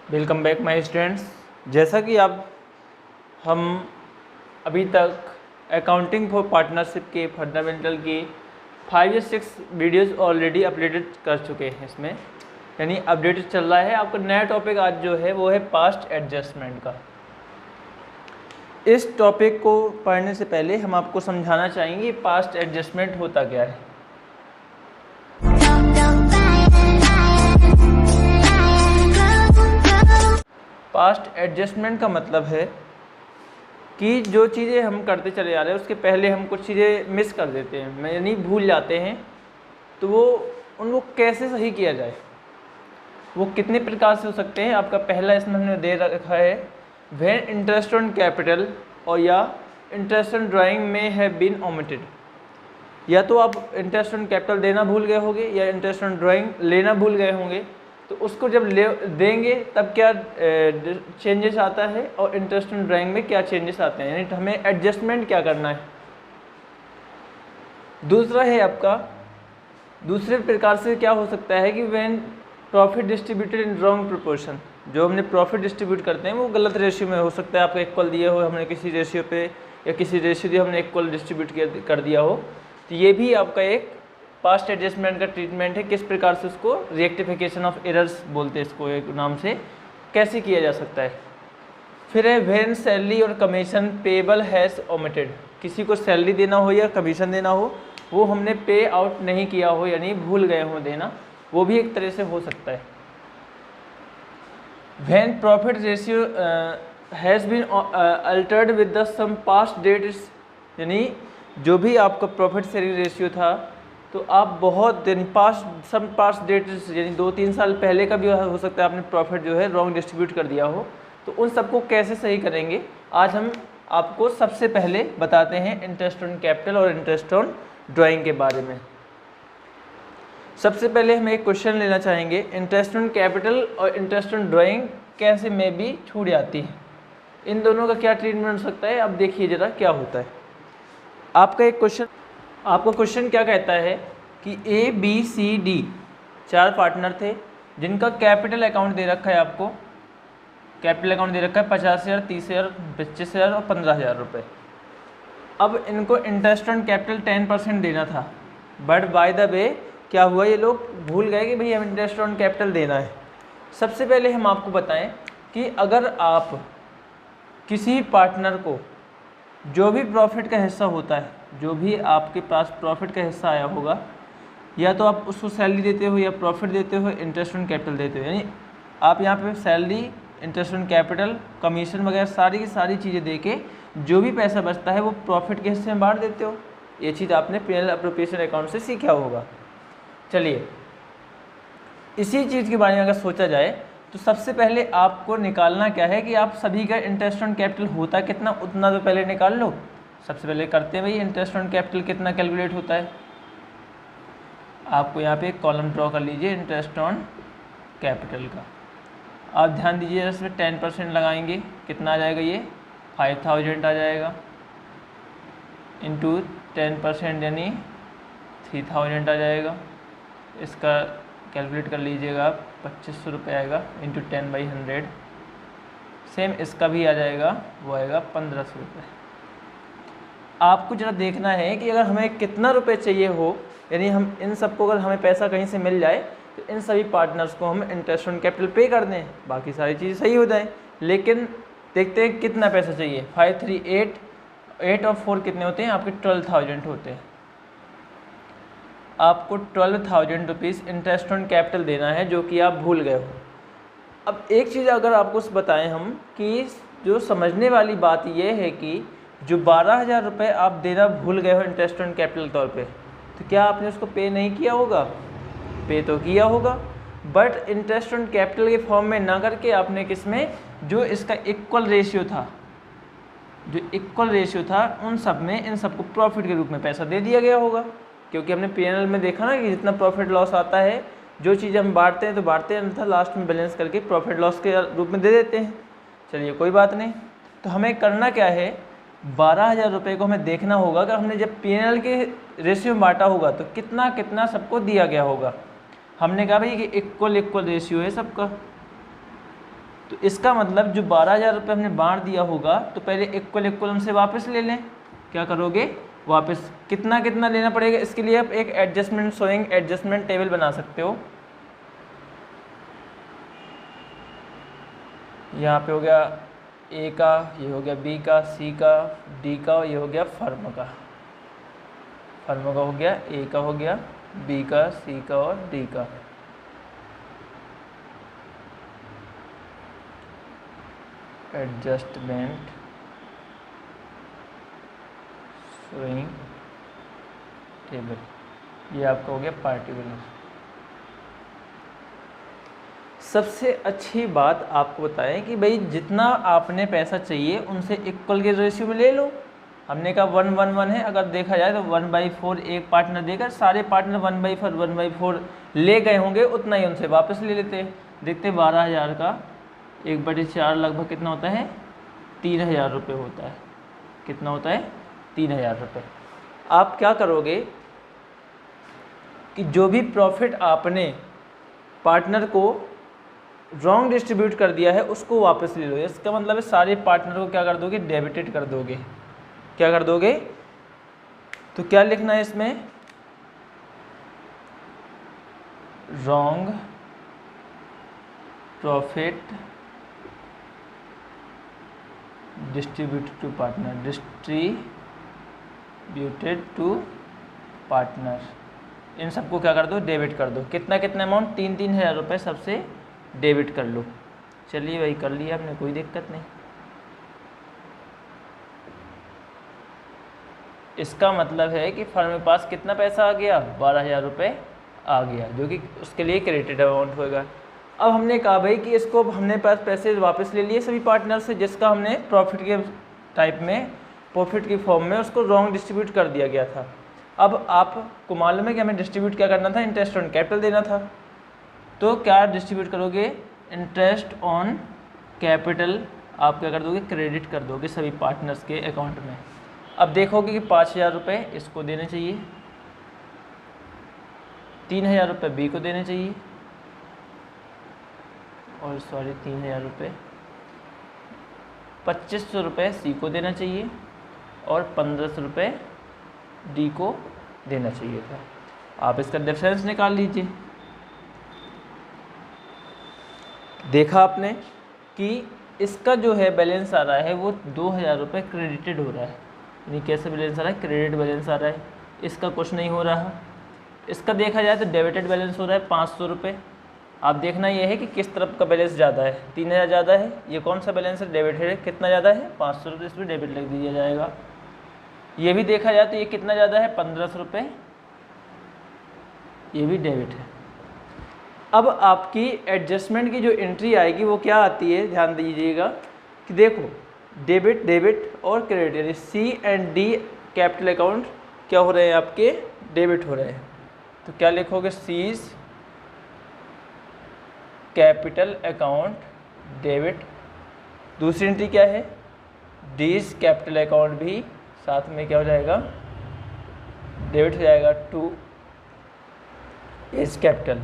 Welcome back my students. जैसा कि हम अभी तक अकाउंटिंग फॉर पार्टनरशिप के फंडामेंटल के 5 या 6 वीडियोस ऑलरेडी अपलोडेड कर चुके हैं। इसमें यानी अपडेटेड चल रहा है। आपका नया टॉपिक आज जो है वो है पास्ट एडजस्टमेंट का। इस टॉपिक को पढ़ने से पहले हम आपको समझाना चाहेंगे पास्ट एडजस्टमेंट होता क्या है। पास्ट एडजस्टमेंट का मतलब है कि जो चीज़ें हम करते चले जा रहे हैं उसके पहले हम कुछ चीज़ें मिस कर देते हैं, यानी भूल जाते हैं, तो वो उनको कैसे सही किया जाए। वो कितने प्रकार से हो सकते हैं। आपका पहला इसमें हमने दे रखा है व्हेन इंटरेस्ट ऑन कैपिटल और या इंटरेस्ट ऑन ड्राइंग में हैव बीन ओमिटेड। या तो आप इंटरेस्ट ऑन कैपिटल देना भूल गए होंगे या इंटरेस्ट ऑन ड्राइंग लेना भूल गए होंगे, तो उसको जब ले देंगे तब क्या चेंजेस आता है और इंटरेस्ट ऑन ड्राइंग में क्या चेंजेस आते हैं, यानी हमें एडजस्टमेंट क्या करना है। दूसरा है आपका दूसरे प्रकार से क्या हो सकता है कि when profit distributed in wrong proportion. जो हमने प्रॉफिट डिस्ट्रीब्यूट करते हैं वो गलत रेशियो में हो सकता है। आपका इक्वल दिया हो, हमने किसी रेशियो पे या किसी रेशियो दिया हमने इक्वल डिस्ट्रीब्यूट कर दिया हो, तो ये भी आपका एक पास्ट एडजस्टमेंट का ट्रीटमेंट है। किस प्रकार से उसको रेक्टिफिकेशन ऑफ एरर्स बोलते हैं, इसको एक नाम से कैसे किया जा सकता है। फिर है व्हेन सैलरी और कमीशन पेबल हैज़ ओमिटेड। किसी को सैलरी देना हो या कमीशन देना हो, वो हमने पे आउट नहीं किया हो यानी भूल गए हो देना, वो भी एक तरह से हो सकता है। When profit ratio has been altered with the some past date, यानी जो भी आपका प्रॉफिट शेयरिंग रेशियो था तो आप बहुत दिन पास्ट डेट यानी 2-3 साल पहले का भी हो सकता है आपने प्रॉफिट जो है रॉन्ग डिस्ट्रीब्यूट कर दिया हो, तो उन सबको कैसे सही करेंगे आज हम आपको सबसे पहले बताते हैं इंटरेस्ट ऑन कैपिटल और इंटरेस्ट ऑन ड्राइंग के बारे में। सबसे पहले हम एक क्वेश्चन लेना चाहेंगे, इंटरेस्ट ऑन कैपिटल और इंटरेस्ट ऑन ड्राइंग कैसे में भी छूट जाती है, इन दोनों का क्या ट्रीटमेंट हो सकता है। अब देखिए ज़रा क्या होता है। आपका क्वेश्चन क्या कहता है कि ABCD 4 पार्टनर थे जिनका कैपिटल अकाउंट दे रखा है। आपको कैपिटल अकाउंट दे रखा है 50,000, 30,000, 25,000 और 15,000 रुपये। अब इनको इंटरेस्ट ऑन कैपिटल 10% देना था, बट बाय द वे क्या हुआ, ये लोग भूल गए कि भाई हमें इंटरेस्ट ऑन कैपिटल देना है। सबसे पहले हम आपको बताएं कि अगर आप किसी पार्टनर को जो भी प्रॉफिट का हिस्सा होता है, जो भी आपके पास प्रॉफिट का हिस्सा आया होगा, या तो आप उसको सैलरी देते हो या प्रॉफिट देते हो, इंटरेस्ट ऑन कैपिटल देते हो, यानी आप यहाँ पे salary, interest on capital, commission वगैरह सारी की सारी चीज़ें दे के जो भी पैसा बचता है वो प्रॉफिट के हिस्से में बांट देते हो। ये चीज़ आपने P&L एप्रोप्रिएशन अकाउंट से सीखा होगा। चलिए, इसी चीज़ के बारे में अगर सोचा जाए तो सबसे पहले आपको निकालना क्या है कि आप सभी का इंटरेस्ट ऑन कैपिटल होता कितना, उतना तो पहले निकाल लो। सबसे पहले करते हैं भाई इंटरेस्ट ऑन कैपिटल कितना कैलकुलेट होता है। आपको यहाँ पे एक कॉलम ड्रॉ कर लीजिए इंटरेस्ट ऑन कैपिटल का। आप ध्यान दीजिए, इसमें 10% लगाएंगे, कितना आ जाएगा, ये 5,000 आ जाएगा, इंटू 10% यानी 3,000 आ जाएगा। इसका कैलकुलेट कर लीजिएगा आप, 2,500 रुपये आएगा, इंटू 10/100। सेम इसका भी आ जाएगा, वो आएगा 1,500 रुपये। आपको जरा देखना है कि अगर हमें कितना रुपए चाहिए हो, यानी हम इन सबको अगर हमें पैसा कहीं से मिल जाए तो इन सभी पार्टनर्स को हम इंटरेस्ट ऑन कैपिटल पे कर दें, बाकी सारी चीज़ें सही हो जाए। लेकिन देखते हैं कितना पैसा चाहिए। 5, 3, 8 और 4 कितने होते हैं आपके, 12,000 होते हैं। आपको 12,000 रुपीज़ इंटरेस्ट ऑन कैपिटल देना है, जो कि आप भूल गए हो। अब एक चीज़ अगर आपको बताएं हम कि जो समझने वाली बात ये है कि जो 12,000 रुपये आप देना भूल गए हो इंटरेस्ट ऑन कैपिटल तौर पे, तो क्या आपने उसको पे नहीं किया होगा? पे तो किया होगा, बट इंटरेस्ट ऑन कैपिटल के फॉर्म में ना करके आपने किस में, जो इसका इक्वल रेशियो था उन सब में इन सबको प्रॉफिट के रूप में पैसा दे दिया गया होगा। क्योंकि हमने P&L में देखा ना कि जितना प्रॉफिट लॉस आता है, जो चीज़ हम बांटते हैं तो बांटते हैं, अन्यथा लास्ट में बैलेंस करके प्रॉफिट लॉस के रूप में दे देते हैं। चलिए कोई बात नहीं, तो हमें करना क्या है, 12,000 रुपये को हमें देखना होगा कि हमने जब P&L के रेशियो में बांटा होगा तो कितना कितना सबको दिया गया होगा। हमने कहा भाई कि इक्वल रेशियो है सबका, तो इसका मतलब जो 12,000 रुपये हमने बांट दिया होगा तो पहले इक्वल हमसे वापस ले लें। क्या करोगे, वापस कितना कितना लेना पड़ेगा, इसके लिए आप एक एडजस्टमेंट शोइंग एडजस्टमेंट टेबल बना सकते हो। यहाँ पे हो गया ए का, ये हो गया बी का, सी का, डी का, और ये हो गया फर्म का। फर्म का हो गया, ए का हो गया, बी का, सी का और डी का। एडजस्टमेंट शोइंग टेबल, ये आपका हो गया पार्टिकुलर। सबसे अच्छी बात आपको बताएं कि भाई जितना आपने पैसा चाहिए उनसे इक्वल के रेशियो में ले लो। हमने कहा 1:1 है, अगर देखा जाए तो 1/4 एक पार्टनर देकर सारे पार्टनर 1/4 ले गए होंगे, उतना ही उनसे वापस ले लेते हैं। देखते 12,000 का 1/4 लगभग कितना होता है, 3,000 रुपये होता है। कितना होता है, 3,000 रुपये। आप क्या करोगे कि जो भी प्रॉफिट आपने पार्टनर को रॉन्ग डिस्ट्रीब्यूट कर दिया है उसको वापस ले लो। इसका मतलब है सारे पार्टनर को क्या कर दोगे, डेबिटेड कर दोगे। क्या कर दोगे, तो क्या लिखना है इसमें, wrong profit distributed to partner, distributed to partner, इन सबको क्या कर दो, डेबिट कर दो। कितना कितना अमाउंट, 3,000 रुपये सबसे डेबिट कर लो। चलिए भाई कर लिया आपने, कोई दिक्कत नहीं। इसका मतलब है कि फर्म के पास कितना पैसा आ गया, 12,000 रुपये आ गया, जो कि उसके लिए क्रेडिट अमाउंट होगा। अब हमने कहा भाई कि इसको हमने पास पैसे वापस ले लिए सभी पार्टनर से, जिसका हमने प्रॉफिट के टाइप में, प्रॉफिट की फॉर्म में उसको रॉन्ग डिस्ट्रीब्यूट कर दिया गया था। अब आपको मालूम है कि हमें डिस्ट्रीब्यूट क्या करना था, इंटरेस्ट ऑन कैपिटल देना था। तो क्या डिस्ट्रीब्यूट करोगे, इंटरेस्ट ऑन कैपिटल आप क्या कर दोगे, क्रेडिट कर दोगे सभी पार्टनर्स के अकाउंट में। अब देखोगे कि 5,000 रुपये इसको देने चाहिए, 3,000 रुपये बी को देने चाहिए, और 3,000 रुपये, 2,500 रुपये सी को देना चाहिए, और 1,500 रुपये डी को देना चाहिए था। आप इसका डिफरेंस निकाल लीजिए। देखा आपने कि इसका जो है बैलेंस आ रहा है वो 2,000 रुपये क्रेडिटेड हो रहा है, यानी कैसे बैलेंस आ रहा है, क्रेडिट बैलेंस आ रहा है। इसका कुछ नहीं हो रहा। इसका देखा जाए तो डेबिटेड बैलेंस हो रहा है 500 रुपये। आप देखना ये है कि किस तरफ का बैलेंस ज़्यादा है, 3,000 ज़्यादा है। ये कौन सा बैलेंस है, डेबिटेड है, कितना ज़्यादा है, 500 रुपये, इसमें डेबिट लिख दिया जाएगा। ये भी देखा जाए तो ये कितना ज़्यादा है, 1,500 रुपये, ये भी डेबिट है। अब आपकी एडजस्टमेंट की जो एंट्री आएगी वो क्या आती है, ध्यान दीजिएगा कि देखो डेबिट डेबिट और क्रेडिट, यानी सी एंड डी कैपिटल अकाउंट क्या हो रहे हैं, आपके डेबिट हो रहे हैं। तो क्या लिखोगे, सीज कैपिटल अकाउंट डेबिट। दूसरी एंट्री क्या है, डीज कैपिटल अकाउंट भी साथ में क्या हो जाएगा, डेबिट हो जाएगा to as capital,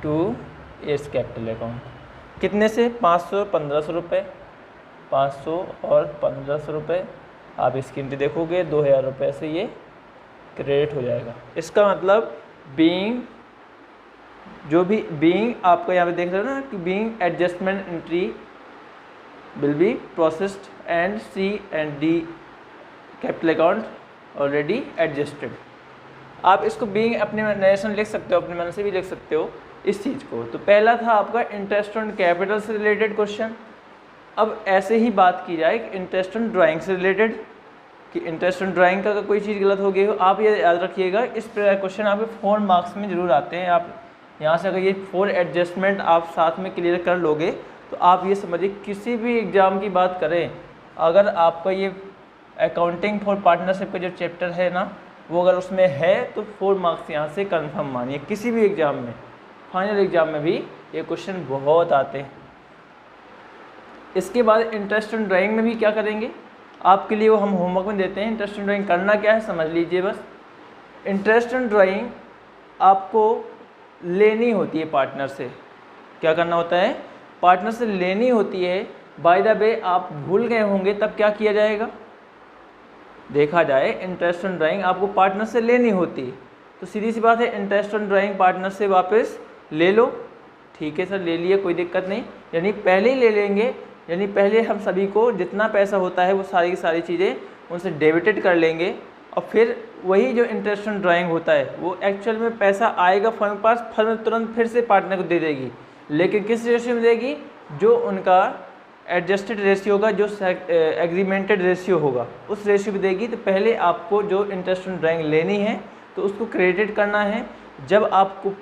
to as capital account. कितने से, 500 1,500 रुपये, 500 और 1,500 रुपये। आप इसकी एंट्री देखोगे 2,000 रुपये से ये क्रेडिट हो जाएगा। इसका मतलब बीइंग, जो भी बीइंग आपको यहाँ पे देख रहे हो ना कि being adjustment entry will be processed and C and D capital account already adjusted. आप इसको बीइंग अपने नरेशन लिख सकते हो, अपने मन से भी लिख सकते हो इस चीज़ को। तो पहला था आपका इंटरेस्ट ऑन कैपिटल से रिलेटेड क्वेश्चन। अब ऐसे ही बात की जाए इंटरेस्ट ऑन ड्राइंग से रिलेटेड, कि इंटरेस्ट ऑन ड्राइंग का अगर कोई चीज़ गलत हो गई हो, आप ये याद रखिएगा, इस क्वेश्चन आपके 4 मार्क्स में ज़रूर आते हैं। आप यहाँ से अगर ये 4 एडजस्टमेंट आप साथ में क्लियर कर लोगे तो आप ये समझिए किसी भी एग्ज़ाम की बात करें, अगर आपका ये अकाउंटिंग फॉर पार्टनरशिप का जो चैप्टर है ना, वो अगर उसमें है तो 4 मार्क्स यहाँ से कन्फर्म मानिए। किसी भी एग्ज़ाम में, फाइनल एग्ज़ाम में भी ये क्वेश्चन बहुत आते हैं। इसके बाद इंटरेस्ट ऑन ड्राइंग में भी क्या करेंगे, आपके लिए वो हम होमवर्क में देते हैं। इंटरेस्ट ऑन ड्राइंग करना क्या है समझ लीजिए बस। इंटरेस्ट ऑन ड्राइंग आपको लेनी होती है पार्टनर से। क्या करना होता है, पार्टनर से लेनी होती है, बाय द वे आप भूल गए होंगे, तब क्या किया जाएगा? देखा जाए इंटरेस्ट ऑन ड्राइंग आपको पार्टनर से लेनी होती है, तो सीधी सी बात है इंटरेस्ट ऑन ड्राइंग पार्टनर से वापस ले लो। ठीक है सर, ले लिए, कोई दिक्कत नहीं, यानी पहले ही ले लेंगे, यानी पहले हम सभी को जितना पैसा होता है वो सारी की सारी चीज़ें उनसे डेबिटेड कर लेंगे, और फिर वही जो इंटरेस्ट ऑन ड्राइंग होता है वो एक्चुअल में पैसा आएगा फर्म के पास, फर्म तुरंत फिर से पार्टनर को दे देगी, लेकिन किस रेशियो में देगी? जो उनका एडजस्टेड रेशियो होगा, जो एग्रीमेंटेड रेशियो होगा, उस रेशियो में देगी। तो पहले आपको जो इंटरेस्ट ऑन ड्राइंग लेनी है तो उसको क्रेडिट करना है, जब आपको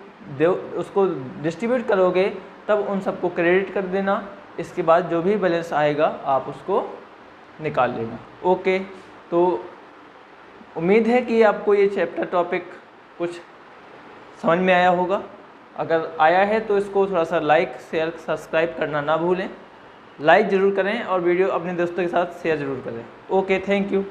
उसको डिस्ट्रीब्यूट करोगे तब उन सबको क्रेडिट कर देना, इसके बाद जो भी बैलेंस आएगा आप उसको निकाल लेना। ओके, तो उम्मीद है कि आपको ये चैप्टर टॉपिक कुछ समझ में आया होगा। अगर आया है तो इसको थोड़ा सा लाइक शेयर सब्सक्राइब करना ना भूलें, लाइक ज़रूर करें और वीडियो अपने दोस्तों के साथ शेयर ज़रूर करें। Okay, thank you.